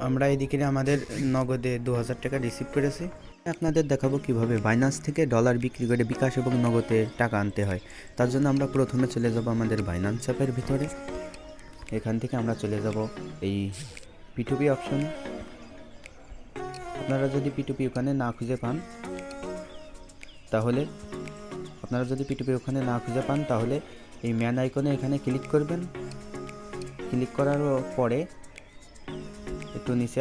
আমরা এদিকে আমাদের নগদে 2000 টাকা রিসিভ করেছি। আপনাদের দেখাবো কিভাবে বাইন্যান্স থেকে ডলার বিক্রি করে বিকাশ এবং নগদে টাকা আনতে হয়। তার জন্য আমরা প্রথমে চলে যাব আমাদের বাইন্যান্স অ্যাপের ভিতরে। এখান থেকে আমরা চলে যাব এই P2P অপশনে। আপনারা যদি P2P ওখানে না খুঁজে পান তাহলে এই ম্যান আইকনে এখানে ক্লিক করবেন। ক্লিক করার পরে একটু নিচে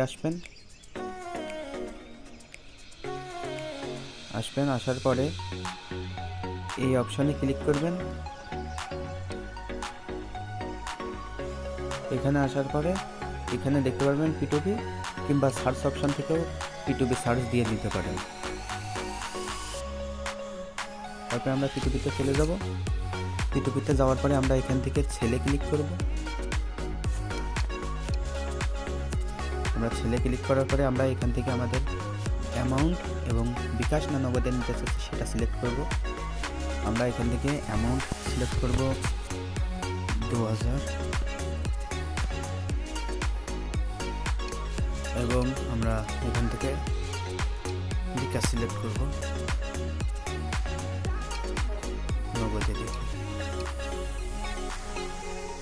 আসার পরে এই অপশনে ক্লিক করবেন। এখানে আসার পরে এখানে দেখতে পারবেন P2P, কিংবা সার্চ অপশন থেকেও P2P সার্চ দিয়ে দিতে পারেন। তারপরে আমরা P2P-তে চলে যাব। P2P-তে যাওয়ার পরে আমরা এখান থেকে ছেলে ক্লিক করব। আমরা ছেলে ক্লিক করার পরে আমরা এখান থেকে আমাদের অ্যামাউন্ট এবং বিকাশ না নগদে নিতে চাচ্ছি সেটা সিলেক্ট করব। আমরা এখান থেকে অ্যামাউন্ট সিলেক্ট করব 2000 এবং আমরা এখান থেকে বিকাশ সিলেক্ট করব। নগদে দেখি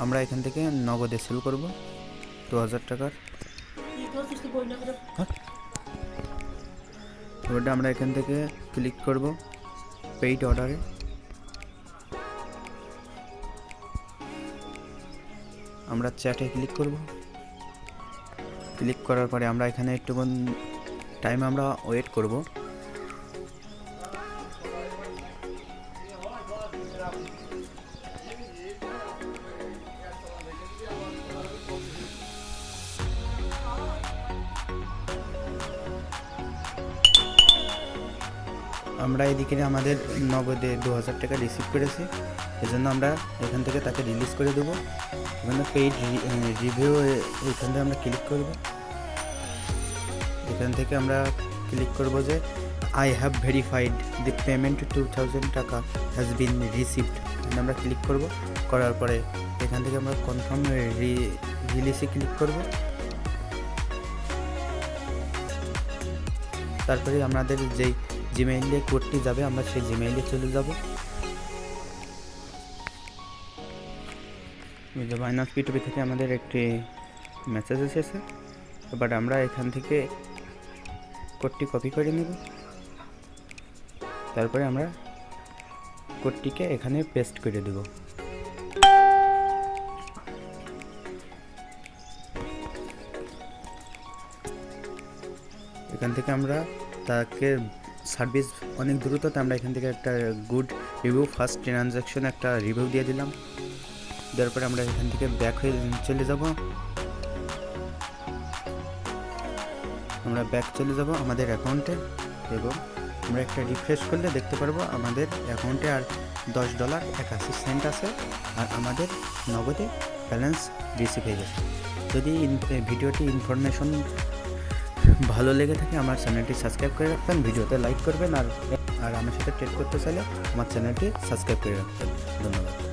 আমরা এখান থেকে নগদে সেল করব 2000 টাকার। এবারে আমরা এখান থেকে ক্লিক করব পেইড অর্ডারে। আমরা চ্যাটে ক্লিক করব। ক্লিক করার পরে আমরা এখানে একটুক্ষণ টাইম আমরা ওয়েট করব। আমরা এদিকে আমাদের নগদে 2000 টাকা রিসিভ করেছি, এজন্য আমরা এখান থেকে তাকে রিলিজ করে দেবো। এখানে পেইড রিভিউ এখান থেকে আমরা ক্লিক করব। এখান থেকে আমরা ক্লিক করব যে I have verified the payment 2000 টাকা হ্যাজ বিন রিসিভড। আমরা ক্লিক করব। করার পরে এখান থেকে আমরা কনফার্ম রিলিজে ক্লিক করব। তারপরে আমাদের যেই জিমেইলে কোডটি যাবে আমরা সেই জিমেইলে চলে যাব। বাইন্যান্স P2P থেকে আমাদের একটি মেসেজ এসেছে। এবার আমরা এখান থেকে কোডটি কপি করে নেব। তারপরে আমরা কোডটিকে এখানে পেস্ট করে দেব। এখান থেকে আমরা তাকে সার্ভিস অনেক দ্রুত, আমরা এখান থেকে একটা গুড রিভিউ, ফার্স্ট ট্রানজ্যাকশন একটা রিভিউ দিয়ে দিলাম। দেওয়ার পরে আমরা এখান থেকে ব্যাক হয়ে চলে যাব। আমরা ব্যাক চলে যাব আমাদের অ্যাকাউন্টে এবং আমরা একটা রিফ্রেশ করলে দেখতে পারবো আমাদের অ্যাকাউন্টে আর $10.81 আছে আর আমাদের নগদে ব্যালেন্স রিসিভ হয়ে গেছে। যদি ভিডিওটি ইনফরমেশন ভালো লেগে থাকে আমার চ্যানেলটি সাবস্ক্রাইব করে রাখবেন, ভিডিওতে লাইক করবেন আর আমার সাথে ট্রেড করতে চাইলে আমার চ্যানেলটি সাবস্ক্রাইব করে রাখবেন। ধন্যবাদ।